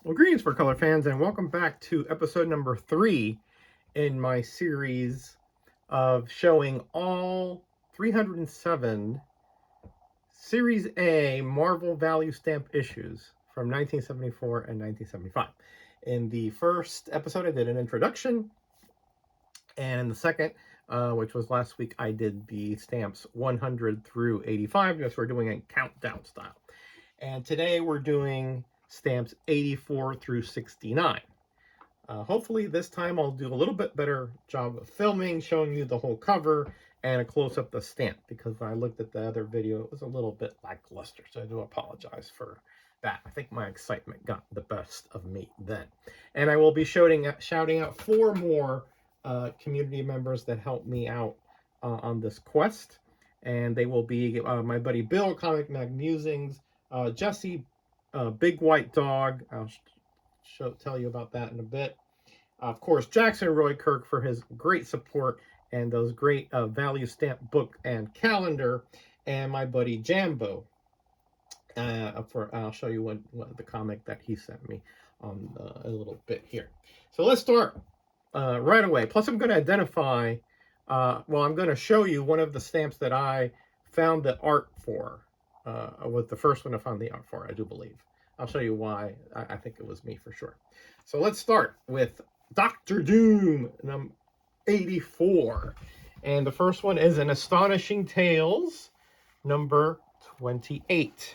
Well, greetings for color fans, and welcome back to episode number 3 in my series of showing all 307 Series A Marvel Value Stamp issues from 1974 and 1975. In the first episode, I did an introduction, and in the second, which was last week, I did the stamps 100 through 85, because we're doing a countdown style. And today we're doing stamps 84 through 69. Hopefully this time I'll do a little bit better job of filming, showing you the whole cover and a close-up of the stamp, because when I looked at the other video, it was a little bit lackluster, so I do apologize for that. I think my excitement got the best of me then. And I will be shouting out 4 more community members that helped me out on this quest, and they will be my buddy Bill, Comic Mag Musings, Jesse, Big White Dog. I'll tell you about that in a bit. Of course, Jackson Roy Kirk for his great support and those great value stamp book and calendar, and my buddy Jambo. I'll show you what the comic that he sent me on a little bit here. So let's start right away. Plus, I'm going to identify. I'm going to show you one of the stamps that I found the art for. Was the first one I found the art for, I do believe. I'll show you why. I think it was me for sure. So let's start with Dr. Doom, number 84. And the first one is an Astonishing Tales, number 28.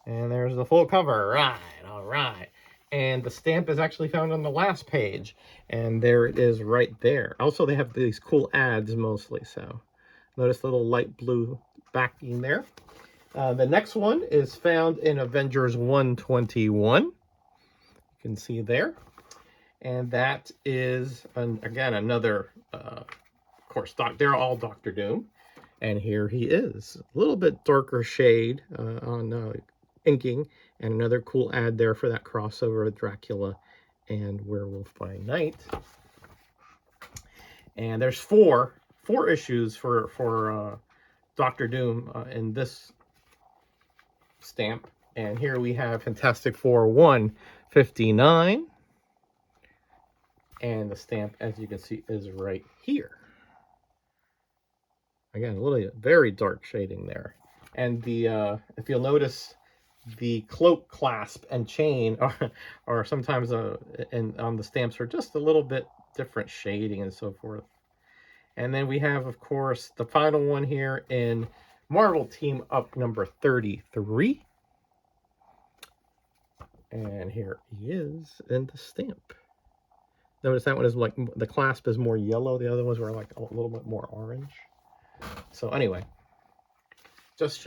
And there's the full cover. All right. And the stamp is actually found on the last page. And there it is right there. Also, they have these cool ads mostly. So notice the little light blue backing there. The next one is found in Avengers 121. You can see there. And that is, again, another, of course, they're all Dr. Doom. And here he is. A little bit darker shade on inking. And another cool ad there for that crossover with Dracula and Werewolf by Night. And there's four issues for Dr. Doom in this stamp. And here we have Fantastic Four 159. And the stamp, as you can see, is right here. Again, a little very dark shading there. And the if you'll notice, the cloak clasp and chain are sometimes on the stamps are just a little bit different shading and so forth. And then we have, of course, the final one here in Marvel Team Up number 33. And here he is in the stamp. Notice that one is like, the clasp is more yellow. The other ones were like a little bit more orange. So anyway, just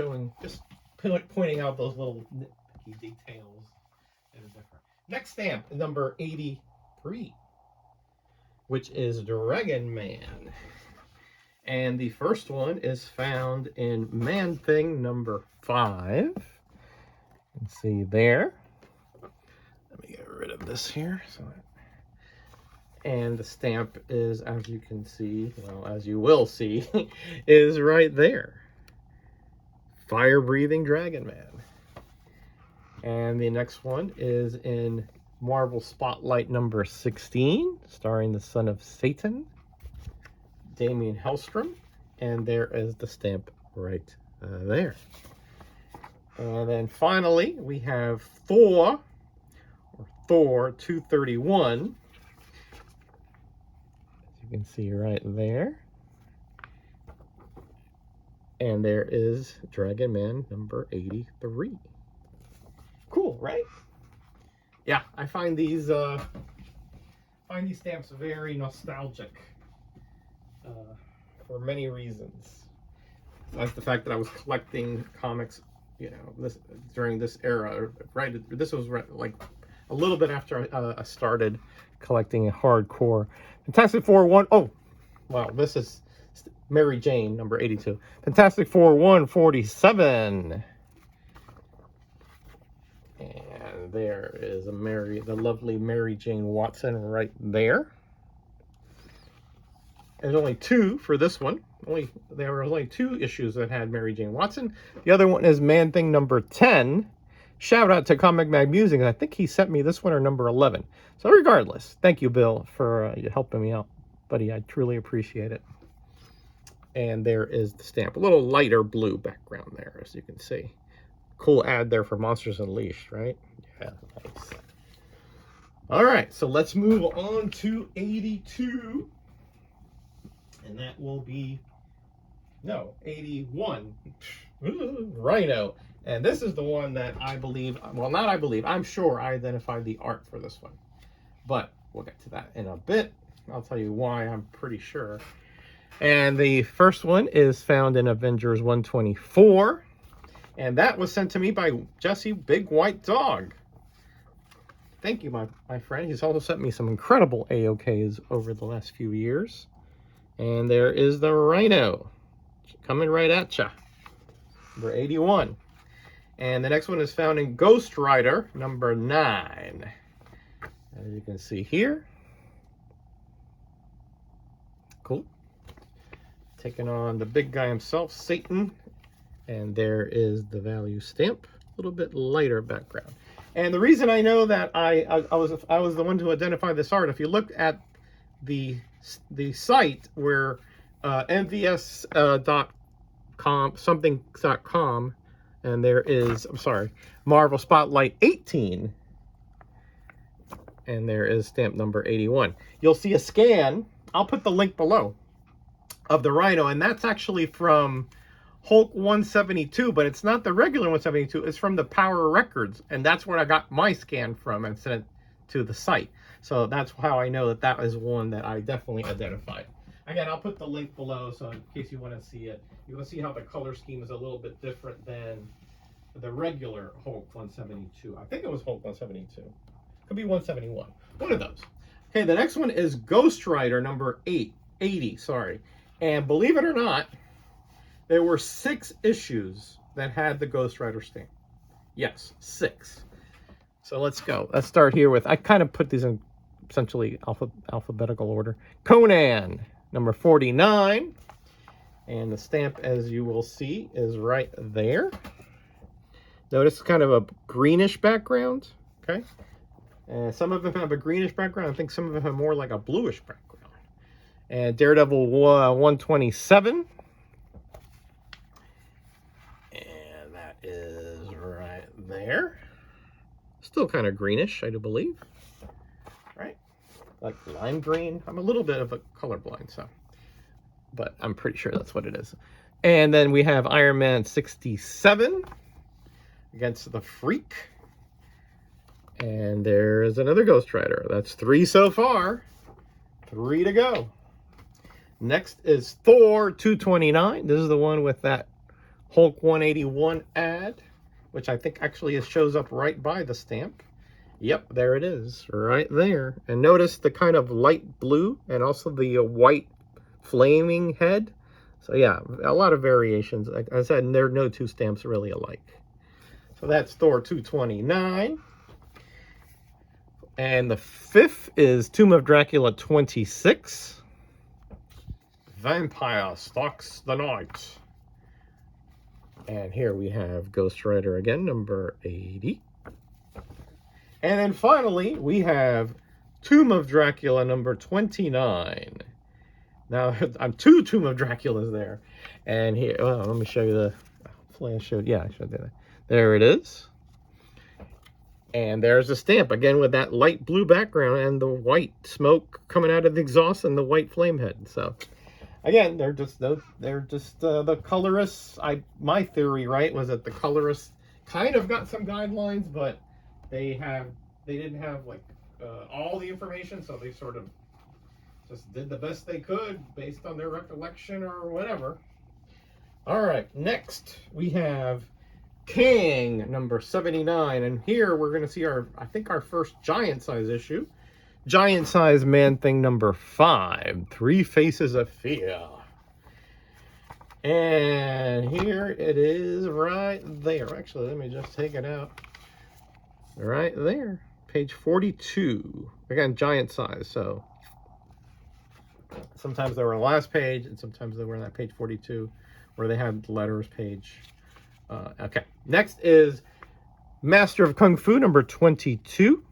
pointing out those little nitpicky details that are different. Next stamp, number 83, which is Dragon Man. And the first one is found in Man Thing number 5. You can see there. Let me get rid of this here. And the stamp is, as you can see, well, as you will see, is right there. Fire-breathing Dragon Man. And the next one is in Marvel Spotlight number 16, starring the son of Satan, Damien Hellstrom. And there is the stamp right there. And then finally, we have Thor 231. You can see right there. And there is Dragon Man number 83. Cool, right? Yeah, I find these stamps very nostalgic for many reasons. That's the fact that I was collecting comics, during this era, right? This was like a little bit after I started collecting hardcore. Fantastic Four 1. Oh, wow, this is Mary Jane number 82. Fantastic Four 147. And there is the lovely Mary Jane Watson right there. There's only 2 for this one. There were only 2 issues that had Mary Jane Watson. The other one is Man Thing number 10. shout out to Comic Mag Musings. I think he sent me this one, or number 11. So regardless, thank you, Bill, for helping me out, buddy. I truly appreciate it. And there is the stamp. A little lighter blue background there, as you can see. Cool ad there for Monsters Unleashed, right? Yeah, nice. All right, so let's move on to 82. And that will be, no, 81. Rhino. And this is the one that I believe, well, not I believe, I'm sure I identified the art for this one. But we'll get to that in a bit. I'll tell you why, I'm pretty sure. And the first one is found in Avengers 124. And that was sent to me by Jesse Big White Dog. Thank you, my friend. He's also sent me some incredible AOKs over the last few years. And there is the Rhino coming right at ya. Number 81. And the next one is found in Ghost Rider, number 9. As you can see here. Cool. Taking on the big guy himself, Satan. And there is the value stamp. A little bit lighter background. And the reason I know that I was the one to identify this art, if you look at the site where MVS.com, and there is, I'm sorry, Marvel Spotlight 18, and there is stamp number 81. You'll see a scan, I'll put the link below, of the Rhino, and that's actually from Hulk 172, but it's not the regular 172, it's from the Power Records, and that's where I got my scan from and sent it to the site. So that's how I know that that is one that I definitely identified. Again, I'll put the link below, so in case you want to see it, you will see how the color scheme is a little bit different than the regular Hulk 172. I think it was Hulk 172. Could be 171. One of those. Okay, the next one is Ghost Rider number 80, sorry. And believe it or not, there were 6 issues that had the Ghost Rider stamp. Yes, 6. So let's go. Let's start here with, I kind of put these in essentially alphabetical order. Conan, number 49. And the stamp, as you will see, is right there. Notice kind of a greenish background, okay? And some of them have a greenish background. I think some of them have more like a bluish background. And Daredevil 127. And that is right there. Still kind of greenish, I do believe. Right? Like lime green. I'm a little bit of a colorblind, so. But I'm pretty sure that's what it is. And then we have Iron Man 67 against the Freak. And there's another Ghost Rider. That's 3 so far. 3 to go. Next is Thor 229. This is the one with that Hulk 181 ad, which I think actually shows up right by the stamp. Yep, there it is, right there. And notice the kind of light blue and also the white flaming head. So yeah, a lot of variations. Like I said, there are no 2 stamps really alike. So that's Thor 229. And the 5th is Tomb of Dracula 26. Vampire Stalks the Night. And here we have Ghost Rider again, number 80. And then finally, we have Tomb of Dracula number 29. Now, I'm 2 Tomb of Draculas there. And here, well, let me show you the, hopefully I showed, yeah, I showed that. There it is. And there's a stamp, again with that light blue background and the white smoke coming out of the exhaust and the white flame head. So, again, they're just the colorists. My theory, right, was that the colorists kind of got some guidelines, but they didn't have like all the information, so they sort of just did the best they could based on their recollection or whatever. All right, next we have King number 79, and here we're going to see I think our first giant size issue. Giant size Man-Thing number 5, 3 Faces of Fear. And here it is right there. Actually, let me just take it out. Right there. Page 42. Again, giant size, so sometimes they were on the last page, and sometimes they were on that page 42, where they had the letters page. Okay. Next is Master of Kung Fu number 22.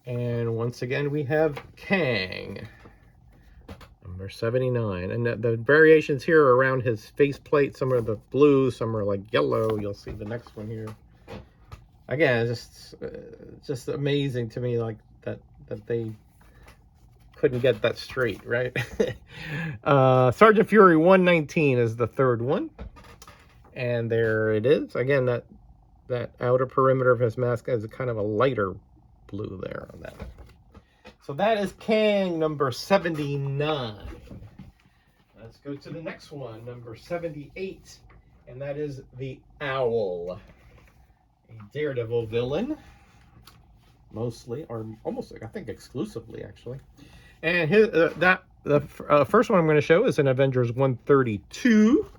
And once again, we have Kang, number 79. And the variations here are around his faceplate. Some are the blue, some are like yellow. You'll see the next one here. Again, just amazing to me, like that they couldn't get that straight, right? Sergeant Fury 119 is the third one. And there it is. Again, that outer perimeter of his mask has a kind of a lighter blue there on that. So that is Kang number 79. Let's go to the next one, number 78. And that is the Owl. A Daredevil villain. Mostly, or almost, I think exclusively, actually. And the first one I'm going to show is in Avengers 132.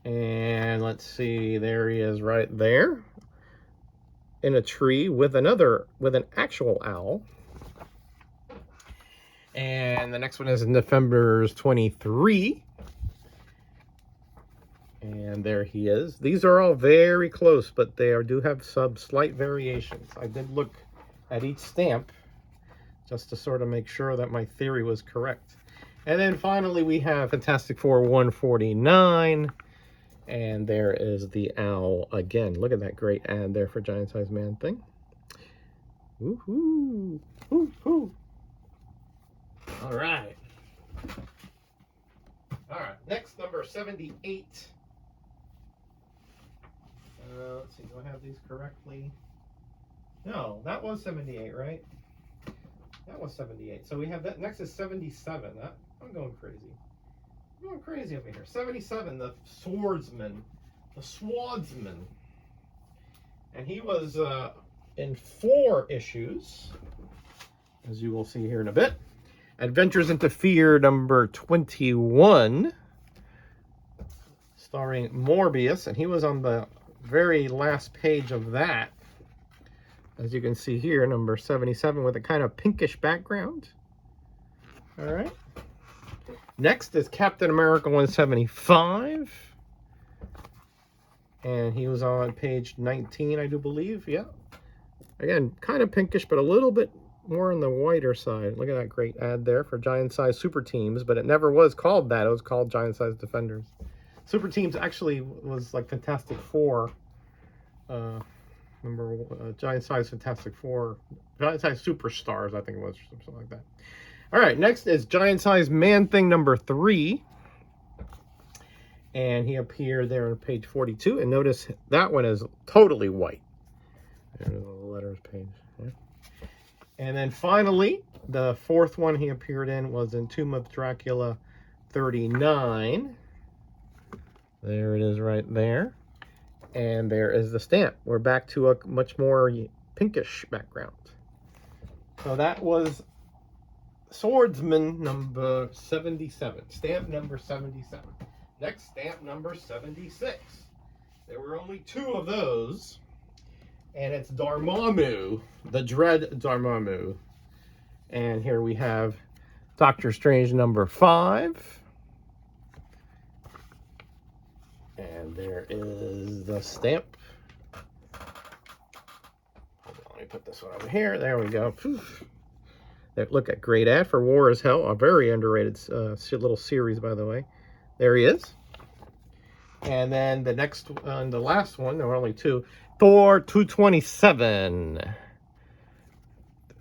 And let's see, there he is right there in a tree with an actual owl. And the next one is in Defenders 23. And there he is. These are all very close, but they do have some slight variations. I did look at each stamp just to sort of make sure that my theory was correct. And then finally we have Fantastic Four 149. And there is the owl again. Look at that great ad there for Giant Size Man thing. Woohoo! Woohoo! All right. All right. Next, number 78. Let's see. Do I have these correctly? No, that was 78, right? That was 78. So we have that. Next is 77. I'm going crazy. I'm going crazy over here. 77, the Swordsman. The Swordsman. And he was in 4 issues, as you will see here in a bit. Adventures into Fear number 21, starring Morbius, and he was on the very last page of that, as you can see here, number 77, with a kind of pinkish background. All right. Next is Captain America 175, and he was on page 19, I do believe. Yeah. Again, kind of pinkish, but a little bit more on the whiter side. Look at that great ad there for Giant Size Super Teams, but it never was called that. It was called Giant Size Defenders. Super Teams actually was like Fantastic Four. Giant Size Fantastic Four, Giant Size Superstars, I think it was, or something like that. All right, next is Giant Size Man Thing number 3. And he appeared there on page 42. And notice that one is totally white. There's the letters page. Yeah. And then finally, the 4th one he appeared in was in Tomb of Dracula 39. There it is right there. And there is the stamp. We're back to a much more pinkish background. So that was Swordsman number 77. Stamp number 77. Next, stamp number 76. There were only 2 of those. And it's Dormammu, the Dread Dormammu. And here we have Doctor Strange number 5. And there is the stamp. Hold on, let me put this one over here. There we go. There, look at great ad for War is Hell, a very underrated little series, by the way. There he is. And then the next one, the last one, there were only 2. Thor 227.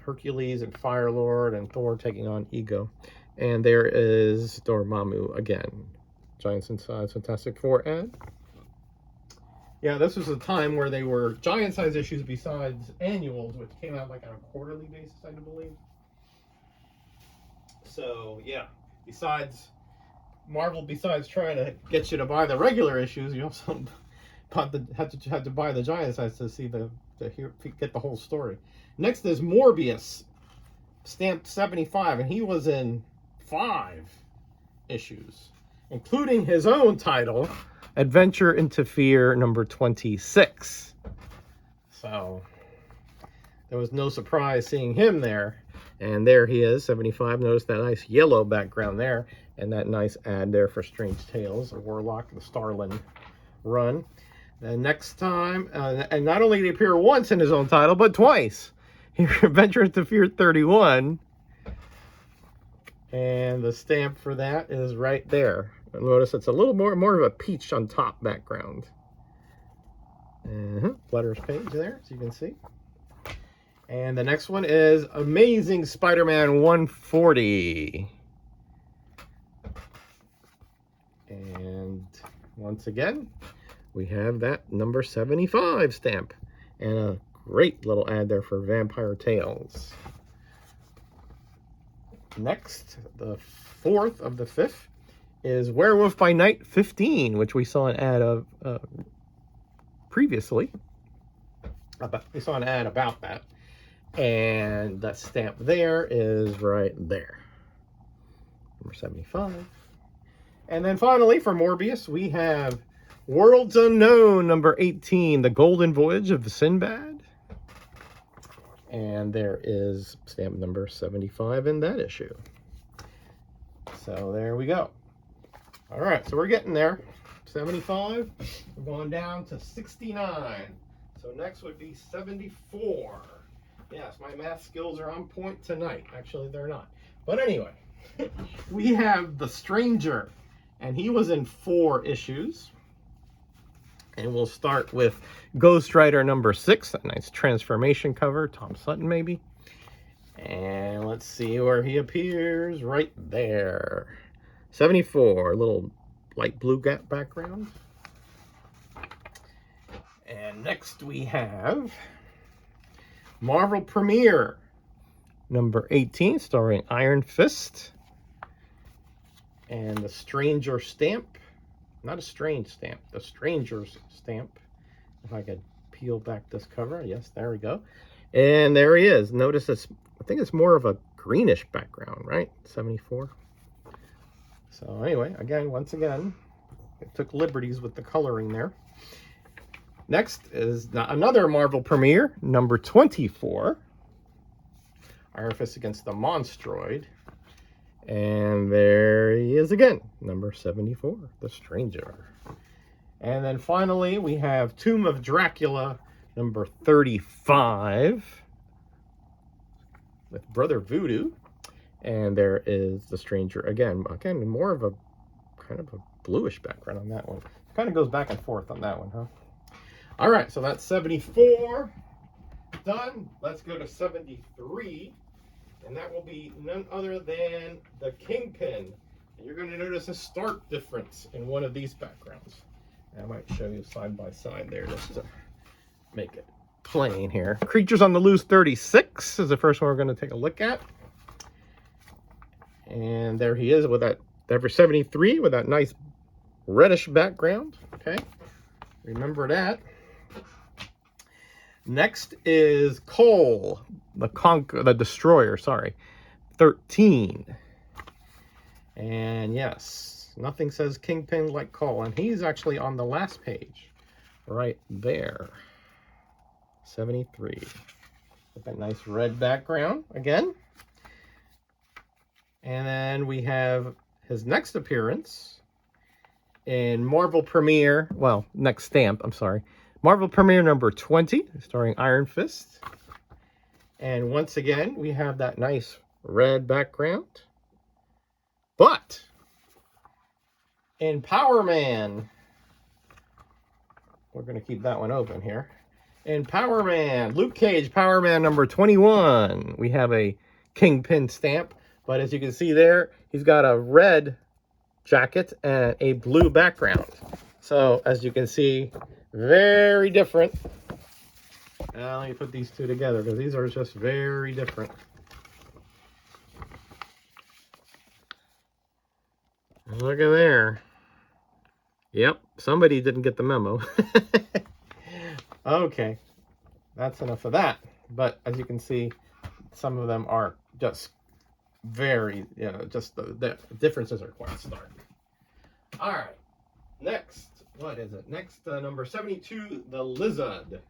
Hercules and Firelord and Thor taking on Ego. And there is Dormammu again. Giant Size Fantastic Four ad. Yeah, this was a time where they were giant size issues besides annuals, which came out like on a quarterly basis, I do believe. So yeah, besides trying to get you to buy the regular issues, you also had to buy the giant size to see get the whole story. Next is Morbius, stamped 75, and he was in 5 issues, including his own title, Adventure into Fear number 26. So there was no surprise seeing him there. And there he is, 75. Notice that nice yellow background there, and that nice ad there for Strange Tales, a Warlock, the Starlin run. And next time, and not only did he appear once in his own title, but twice. He ventures to Fear 31. And the stamp for that is right there. Notice it's a little more of a peach on top background. Letters page there, so you can see. And the next one is Amazing Spider-Man 140. And once again, we have that number 75 stamp. And a great little ad there for Vampire Tales. Next, the fourth of the fifth is Werewolf by Night 15, which we saw an ad of previously. We saw an ad about that. And that stamp there is right there. Number 75. And then finally, for Morbius, we have Worlds Unknown, number 18, The Golden Voyage of Sinbad. And there is stamp number 75 in that issue. So there we go. All right, so we're getting there. 75. We're going down to 69. So next would be 74. Yes, my math skills are on point tonight. Actually, they're not. But anyway, we have The Stranger, and he was in 4 issues. And we'll start with Ghost Rider number 6, that nice transformation cover, Tom Sutton maybe. And let's see where he appears, right there. 74, little light blue gap background. And next we have Marvel Premiere number 18, starring Iron Fist. And the Stranger stamp. Not a strange stamp, the Stranger's stamp. If I could peel back this cover. Yes, there we go. And there he is. Notice this, I think it's more of a greenish background, right? 74. So anyway, once again, I took liberties with the coloring there. Next is another Marvel Premiere, number 24. Iron Fist against the Monstroid. And there he is again, number 74, The Stranger. And then finally, we have Tomb of Dracula, number 35, with Brother Voodoo. And there is The Stranger again. Again, more of a kind of a bluish background on that one. Kind of goes back and forth on that one, huh? All right, so that's 74 done. Let's go to 73. And that will be none other than the Kingpin. And you're going to notice a stark difference in one of these backgrounds. I might show you side by side there just to make it plain here. Creatures on the Loose 36 is the first one we're going to take a look at. And there he is with that, number 73, with that nice reddish background. Okay, remember that. Next is Cole, the Destroyer, 13. And yes, nothing says Kingpin like Cole. And he's actually on the last page, right there. 73. With that nice red background again. And then we have his next appearance in Marvel Premiere, next stamp, I'm sorry. Marvel Premiere number 20, starring Iron Fist. And once again, we have that nice red background. But in Power Man, we're going to keep that one open here. In Power Man, Luke Cage, Power Man number 21, we have a Kingpin stamp. But as you can see there, he's got a red jacket and a blue background. So as you can see, very different. Now let me put these two together because these are just very different. Look at there. Yep, somebody didn't get the memo. Okay, that's enough of that. But as you can see, some of them are just very, just the differences are quite stark. All right, next. What is it? Next, number 72, The Lizard.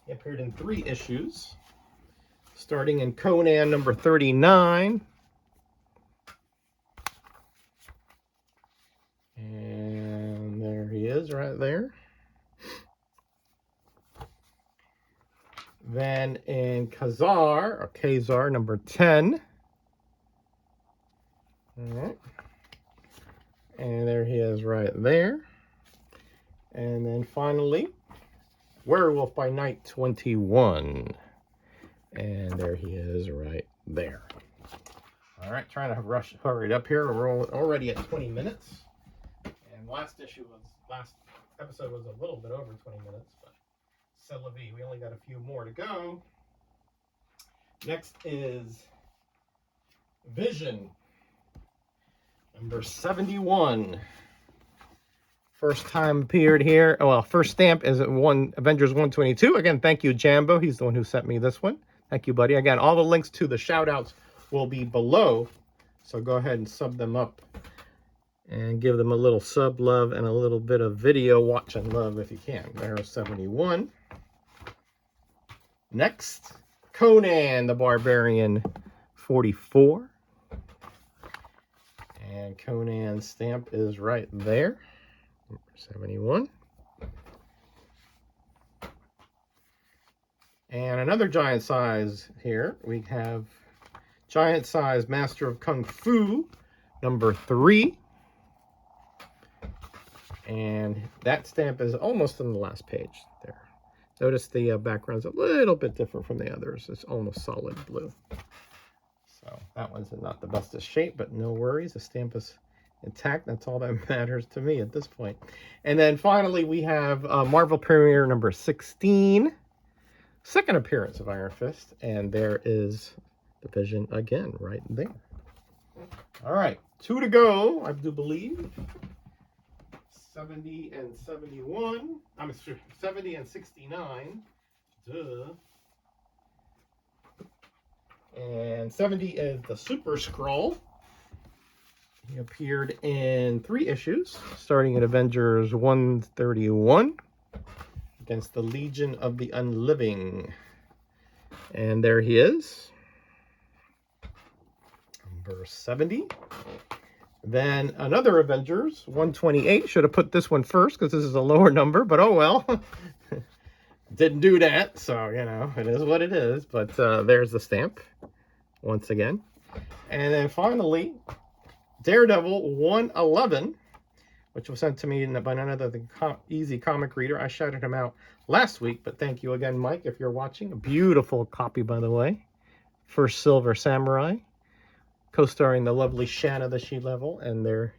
He appeared in 3 issues, starting in Conan number 39. And there he is right right there. Then in Kazar number 10. All right. And there he is right there. And then finally, Werewolf by Night 21. And there he is right there. All right, trying to hurry it up here. We're already at 20 minutes. And last episode was a little bit over 20 minutes, but c'est la vie. We only got a few more to go. Next is Vision, number 71. First time appeared here. Oh, well, first stamp is at Avengers 122. Again, thank you, Jambo. He's the one who sent me this one. Thank you, buddy. Again, all the links to the shout-outs will be below. So go ahead and sub them up and give them a little sub love and a little bit of video watch and love if you can. There's 71. Next, Conan the Barbarian 44. And Conan's stamp is right there. 71. And another giant size here. We have giant size Master of Kung Fu number 3. And that stamp is almost on the last page there. Notice the background's a little bit different from the others. It's almost solid blue. So that one's not the bestest shape, but no worries. The stamp is intact. That's all that matters to me at this point. And then finally we have Marvel Premiere number 16. Second appearance of Iron Fist. And there is the Vision again right there. All right, 2 to go, I do believe. 70 and 71. I'm sorry, 70 and 69. Duh. And 70 is the Super Skrull. He appeared in 3 issues, starting at Avengers 131 against the Legion of the Unliving. And there he is. Number 70. Then another Avengers, 128. Should have put this one first because this is a lower number, but oh well. Didn't do that, so, you know, it is what it is. But there's the stamp once again. And then finally, Daredevil 111, which was sent to me by none other than Easy Comic Reader. I shouted him out last week, but thank you again, Mike, if you're watching. A beautiful copy, by the way. First Silver Samurai, co-starring the lovely Shanna the She-Level, and there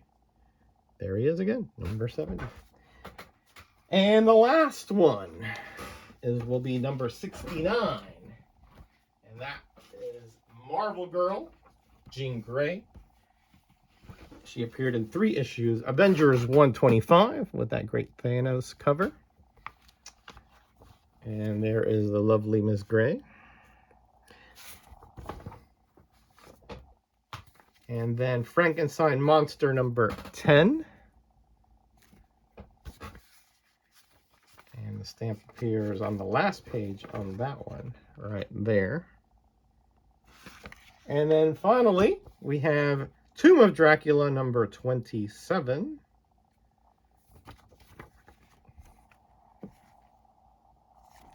he is again, number 70. And the last one will be number 69, and that is Marvel Girl, Jean Grey. She appeared in 3 issues, Avengers 125 with that great Thanos cover. And there is the lovely Miss Grey. And then Frankenstein Monster number 10. And the stamp appears on the last page on that one, right there. And then finally, we have Tomb of Dracula number 27.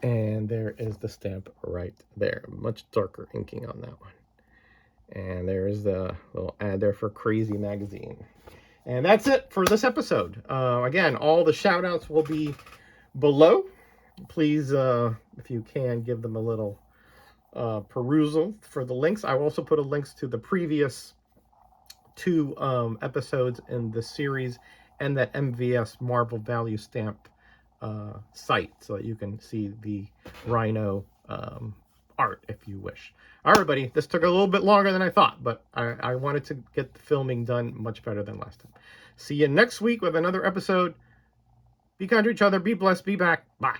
And there is the stamp right there. Much darker inking on that one. And there's the little ad there for Crazy Magazine. And that's it for this episode. Again, all the shout outs will be below. Please, if you can, give them a little perusal for the links. I will also put links to the previous 2 episodes in the series and that MVS Marvel Value Stamp site so that you can see the Rhino art if you wish. All right, everybody, this took a little bit longer than I thought, but I wanted to get the filming done much better than last time. See you next week with another episode. Be kind to each other, be blessed, be back. Bye.